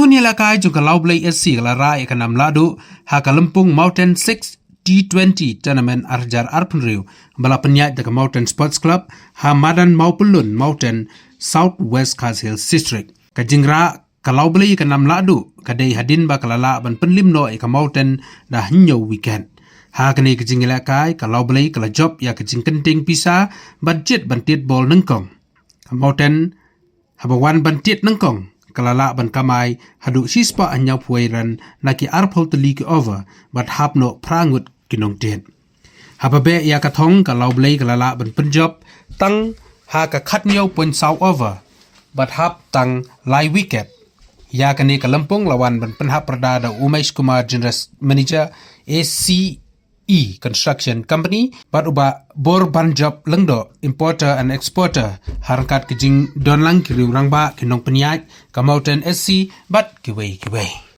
Penhuni lakai juga Laublay SC kelara ikan ladu haka lempung Mountain 6 T20 tournament arjar arpenriu bala penyat dekat Mountain Sports Club Hamadan Maupulun Mountain South West Castle District. Kajingra kalau beli ikan ladu kadai hadin ba kalala ban penlimno ikan Mountain dah hinyo weekend. Hakani kajing lakai kalau beli kala job ya kajing kenting pisa budget bantit bol nengkong. Mountain habawan bantit nengkong. Kalala ban kamai hadu sispa anyau puairan naki arpol teli ke over bat hapno prangut kinong den. Hababe ya katong kalau blay kalala ban penjob tang ha ka khatnyau point sau over bat hap tang lai wicket. Ya kani kalampung lawan ban penhap perdada Umesh Kumar General Manager ACE Construction Company bat uba bor ban job lengdo importer and exporter harkat kejing don lang kiri rangba kinong penyat ka Mountain SC bat kiwei.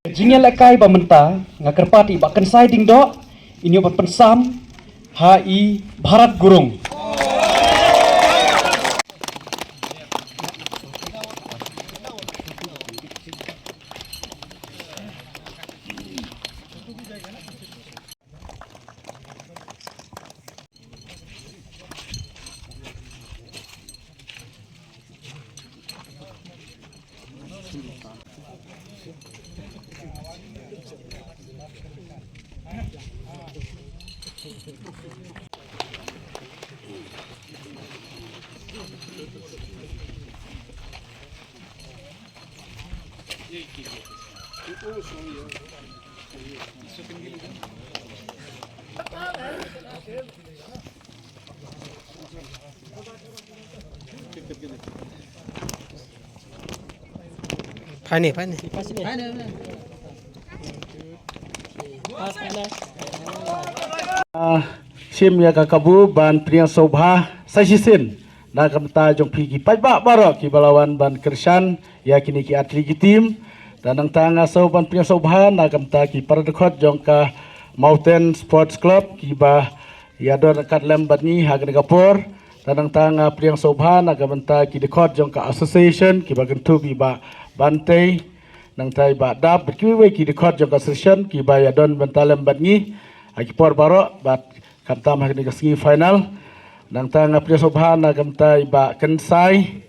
Jingnya lekai ba menta ngakerpati ba kan siding do ini bat pensam HI Bharat Gurung. Pani. Sim ya kakabu ban Priang Sobha Sajisin na kamta jong pigi pajba barok ki balawan ban Kersan ya kini ki atli ki tim dan ang tanga so ban Priang Sobha na kamta ki paradekot jong ka Mountain Sports Club ki ba ya don kat lembat ni ha Kapur dan ang tanga Priang Sobha na kamta ki dekot jong ka association ki ba gentu ki ba Bantai nang tai ba dap berkiwe ki dekot jong ka association ki ba ya don bentalem bat ni akipor barok bat kamta mahkini kasih final nang tanga Priang Sobha na kamta ba kensai